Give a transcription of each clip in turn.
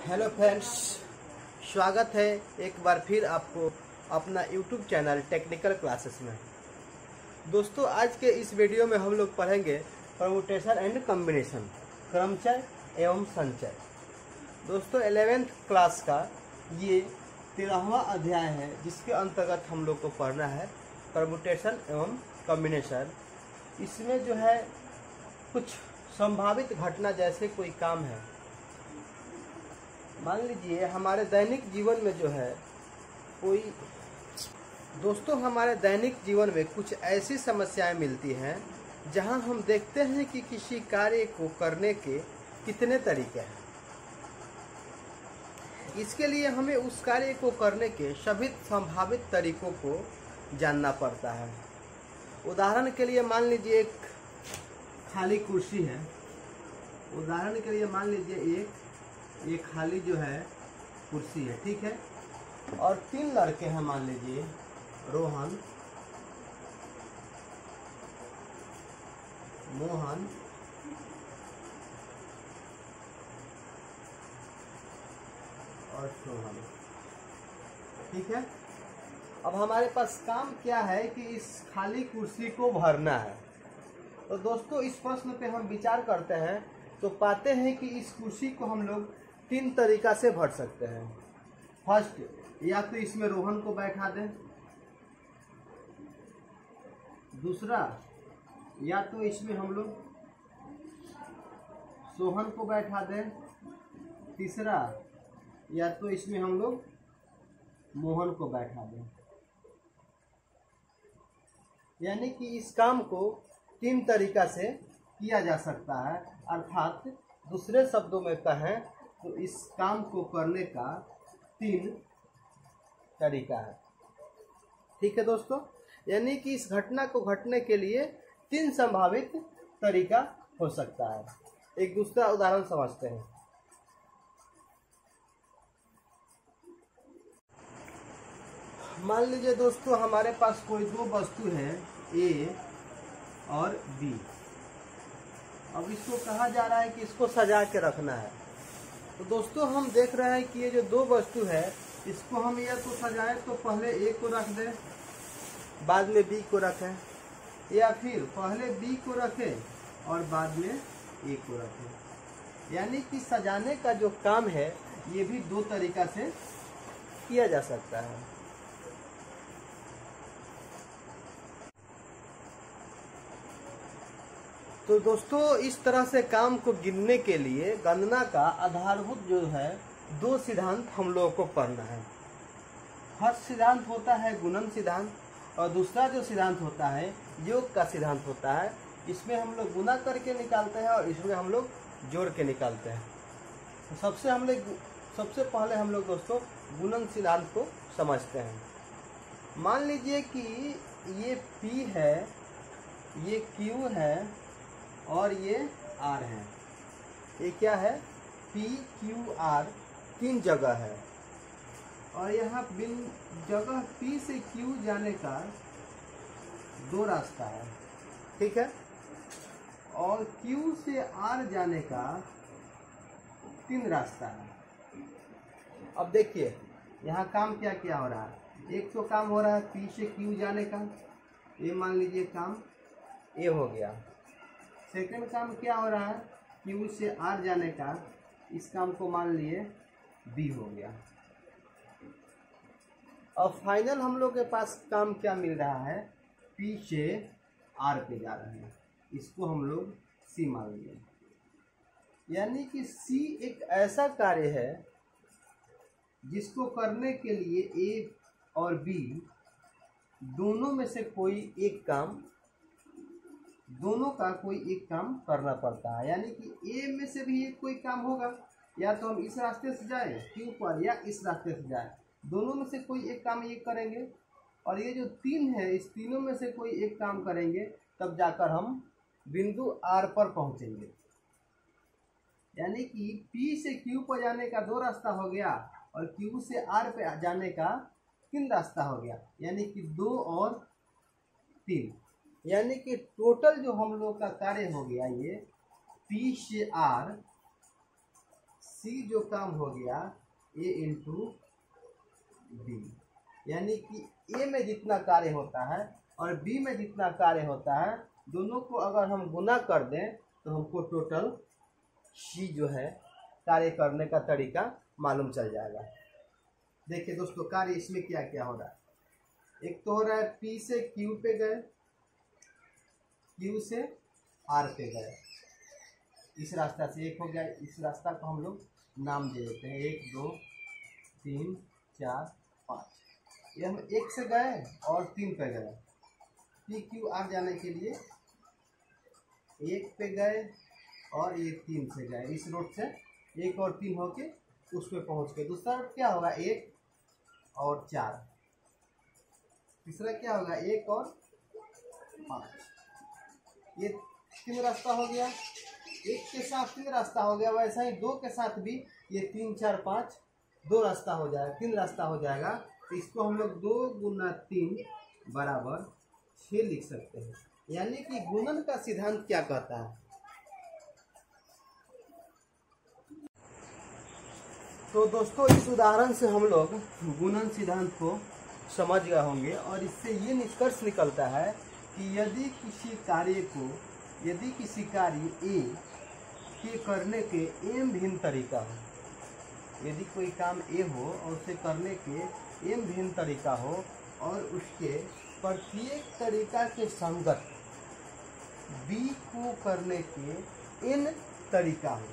Hello friends, स्वागत है एक बार फिर आपको अपना यूट्यूब चैनल टेक्निकल क्लासेस में। दोस्तों, आज के इस वीडियो में हम लोग पढ़ेंगे परमुटेशन एंड कॉम्बिनेशन, क्रमचय एवं संचय। दोस्तों, 11th क्लास का ये 13वां अध्याय है, जिसके अंतर्गत हम लोग को पढ़ना है परमुटेशन एवं कॉम्बिनेशन। इसमें जो है कुछ संभावित घटना जैसे कोई काम है। मान लीजिए हमारे दैनिक जीवन में जो है हमारे दैनिक जीवन में कुछ ऐसी समस्याएं मिलती हैं जहां हम देखते हैं कि किसी कार्य को करने के कितने तरीके हैं। इसके लिए हमें उस कार्य को करने के सभी संभावित तरीकों को जानना पड़ता है। उदाहरण के लिए मान लीजिए एक खाली कुर्सी है। उदाहरण के लिए मान लीजिए एक खाली जो है कुर्सी है, ठीक है। और 3 लड़के हैं, मान लीजिए रोहन, मोहन और सोहन, ठीक है। अब हमारे पास काम क्या है कि इस खाली कुर्सी को भरना है। तो दोस्तों, इस प्रश्न पे हम विचार करते हैं तो पाते हैं कि इस कुर्सी को हम लोग 3 तरीका से भर सकते हैं। फर्स्ट, या तो इसमें रोहन को बैठा दें। दूसरा, या तो इसमें हम लोग सोहन को बैठा दें। तीसरा, या तो इसमें हम लोग मोहन को बैठा दें। यानी कि इस काम को 3 तरीका से किया जा सकता है। अर्थात दूसरे शब्दों में कहें तो इस काम को करने का 3 तरीका है, ठीक है दोस्तों। यानी कि इस घटना को घटने के लिए 3 संभावित तरीका हो सकता है। एक दूसरा उदाहरण समझते हैं। मान लीजिए दोस्तों, हमारे पास कोई 2 वस्तु है, ए और बी। अब इसको कहा जा रहा है कि इसको सजा के रखना है। तो दोस्तों, हम देख रहे हैं कि ये जो 2 वस्तु है, इसको हम या तो सजाएं तो पहले ए को रख दें, बाद में बी को रखें, या फिर पहले बी को रखें और बाद में ए को रखें। यानी कि सजाने का जो काम है ये भी 2 तरीका से किया जा सकता है। तो दोस्तों, इस तरह से काम को गिनने के लिए गणना का आधारभूत जो है 2 सिद्धांत हम लोगों को पढ़ना है। फर्स्ट सिद्धांत होता है गुणन सिद्धांत, और दूसरा जो सिद्धांत होता है योग का सिद्धांत होता है। इसमें हम लोग गुना करके निकालते हैं और इसमें हम लोग जोड़ के निकालते हैं। तो सबसे पहले हम लोग दोस्तों गुणन सिद्धांत को समझते हैं। मान लीजिए कि ये P है, ये Q है और ये R है। ये क्या है? P, Q, R 3 जगह है। और यहाँ जगह P से Q जाने का 2 रास्ता है, ठीक है। और Q से R जाने का 3 रास्ता है। अब देखिए यहाँ काम क्या क्या हो रहा है। एक तो काम हो रहा है P से Q जाने का, ये मान लीजिए काम A हो गया। सेकंड काम क्या हो रहा है, Q से R जाने का, इस काम को मान लिए B हो गया। और फाइनल हम लोग के पास काम क्या मिल रहा है, P से R पे जा रहे हैं, इसको हम लोग C मान लिए। यानी कि C एक ऐसा कार्य है जिसको करने के लिए A और B दोनों में से कोई एक काम, दोनों का कोई एक काम करना पड़ता है। यानी कि A में से भी एक कोई काम होगा, या तो हम इस रास्ते से जाएं Q पर, या इस रास्ते से जाएं, दोनों में से कोई एक काम ये करेंगे। और ये जो 3 है, इस तीनों में से कोई एक काम करेंगे, तब जाकर हम बिंदु R पर पहुंचेंगे। यानी कि P से Q पर जाने का 2 रास्ता हो गया और Q से R पे जाने का 3 रास्ता हो गया। यानी कि 2 और 3, यानी कि टोटल जो हम लोग का कार्य हो गया ये P से R सी जो काम हो गया ए इंटू बी, यानी कि ए में जितना कार्य होता है और बी में जितना कार्य होता है, दोनों को अगर हम गुना कर दें तो हमको टोटल सी जो है कार्य करने का तरीका मालूम चल जाएगा। देखिए दोस्तों, कार्य इसमें क्या क्या हो रहा है। एक तो हो रहा है पी से क्यू पे गए, क्यू से आर पे गए, इस रास्ता से एक हो गया। इस रास्ता को हम लोग नाम दे देते हैं 1 2 3 4 5। ये हम 1 से गए और 3 पे गए, पी क्यू आर जाने के लिए 1 पे गए और ये 3 से गए। इस रोड से 1 और 3 होके उस पे पहुँच गए। दूसरा रोड क्या होगा 1 और 4, तीसरा क्या होगा 1 और 5। ये 3 रास्ता हो गया, 1 के साथ 3 रास्ता हो गया। वैसा ही 2 के साथ भी ये 3 4 5 2 रास्ता हो जाएगा, 3 रास्ता हो जाएगा। तो इसको हम लोग 2 गुना 3 बराबर 6 लिख सकते हैं। यानी कि गुणन का सिद्धांत क्या कहता है। तो दोस्तों, इस उदाहरण से हम लोग गुणन सिद्धांत को समझ गए होंगे और इससे ये निष्कर्ष निकलता है कि यदि किसी कार्य ए के करने के एम भिन्न तरीका हो, यदि कोई काम ए हो और उसे करने के एम भिन्न तरीका हो और उसके प्रत्येक तरीका के संगत बी को करने के एन तरीका हो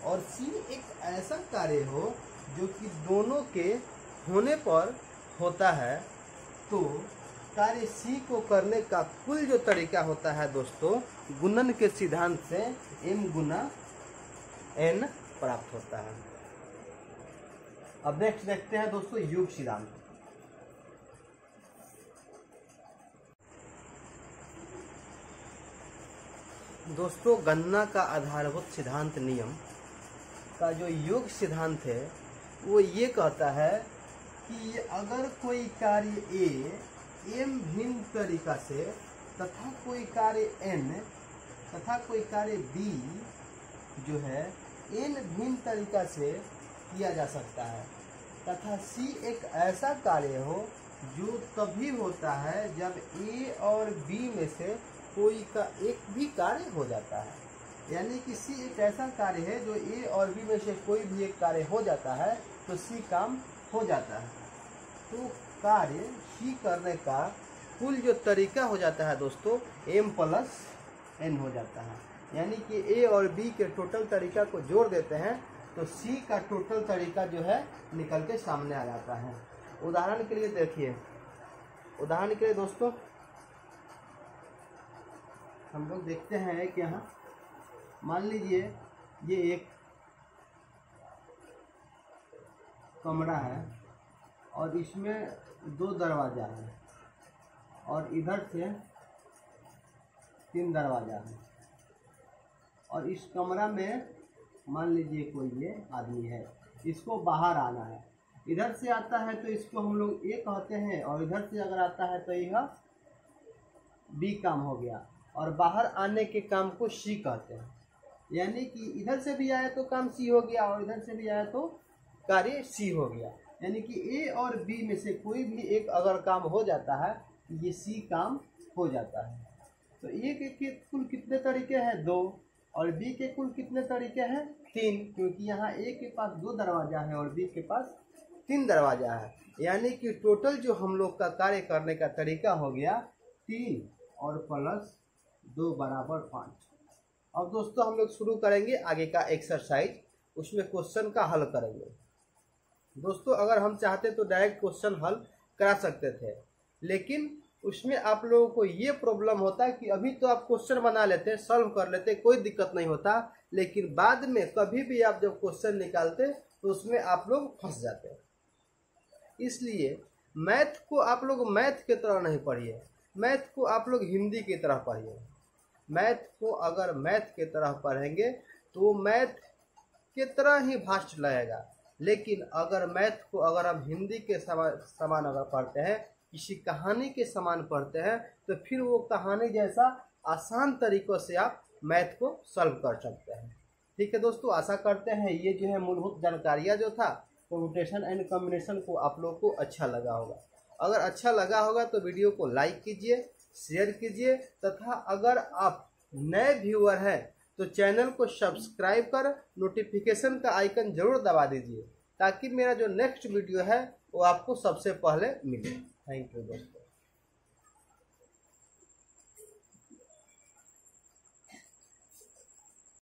और सी एक ऐसा कार्य हो जो कि दोनों के होने पर होता है, तो कार्य सी को करने का कुल जो तरीका होता है दोस्तों, गुणन के सिद्धांत से m गुना n प्राप्त होता है। अब नेक्स्ट देखते हैं दोस्तों योग सिद्धांत। दोस्तों, गणना का आधारभूत सिद्धांत नियम का जो योग सिद्धांत है वो ये कहता है कि अगर कोई कार्य ए एम भिन्न तरीका से तथा कोई कार्य एन तथा कोई कार्य बी जो है एन भिन्न तरीका से किया जा सकता है तथा सी एक ऐसा कार्य हो जो तभी होता है जब ए और बी में से कोई का एक भी कार्य हो जाता है। यानी कि सी एक ऐसा कार्य है जो ए और बी में से कोई भी एक कार्य हो जाता है तो सी काम हो जाता है। तो कार्य सी करने का कुल जो तरीका हो जाता है दोस्तों m प्लस n हो जाता है। यानी कि ए और बी के टोटल तरीका को जोड़ देते हैं तो सी का टोटल तरीका जो है निकल के सामने आ जाता है। उदाहरण के लिए देखिए, उदाहरण के लिए दोस्तों हम लोग देखते हैं कि यहाँ मान लीजिए ये एक कमरा है और इसमें 2 दरवाजा है और इधर से 3 दरवाजा है और इस कमरा में मान लीजिए कोई ये आदमी है, इसको बाहर आना है। इधर से आता है तो इसको हम लोग ए कहते हैं और इधर से अगर आता है तो यह बी काम हो गया और बाहर आने के काम को सी कहते हैं। यानी कि इधर से भी आया तो काम सी हो गया और इधर से भी आया तो कार्य सी हो गया। यानी कि ए और बी में से कोई भी एक अगर काम हो जाता है ये सी काम हो जाता है। तो ए के कुल कितने तरीके हैं 2 और बी के कुल कितने तरीके हैं 3, क्योंकि यहाँ ए के पास 2 दरवाजा है और बी के पास 3 दरवाजा है। यानी कि टोटल जो हम लोग का कार्य करने का तरीका हो गया 3 और प्लस 2 बराबर 5। अब दोस्तों हम लोग शुरू करेंगे आगे का एक्सरसाइज, उसमें क्वेश्चन का हल करेंगे। दोस्तों अगर हम चाहते तो डायरेक्ट क्वेश्चन हल करा सकते थे, लेकिन उसमें आप लोगों को ये प्रॉब्लम होता है कि अभी तो आप क्वेश्चन बना लेते, सॉल्व कर लेते, कोई दिक्कत नहीं होता, लेकिन बाद में कभी भी आप जब क्वेश्चन निकालते तो उसमें आप लोग फंस जाते हैं। इसलिए मैथ को आप लोग मैथ की तरह नहीं पढ़िए, मैथ को आप लोग हिंदी की तरह पढ़िए। मैथ को अगर मैथ की तरह पढ़ेंगे तो मैथ की तरह ही भाष्य लगेगा, लेकिन अगर मैथ को अगर हम हिंदी के समान अगर पढ़ते हैं, किसी कहानी के समान पढ़ते हैं, तो फिर वो कहानी जैसा आसान तरीकों से आप मैथ को सॉल्व कर सकते हैं। ठीक है दोस्तों, आशा करते हैं ये जो है मूलभूत जानकारियाँ जो था परम्यूटेशन एंड कॉम्बिनेशन को आप लोग को अच्छा लगा होगा। अगर अच्छा लगा होगा तो वीडियो को लाइक कीजिए, शेयर कीजिए, तथा अगर आप नए व्यूअर हैं तो चैनल को सब्सक्राइब कर नोटिफिकेशन का आइकन जरूर दबा दीजिए, ताकि मेरा जो नेक्स्ट वीडियो है वो आपको सबसे पहले मिले। थैंक यू दोस्तों।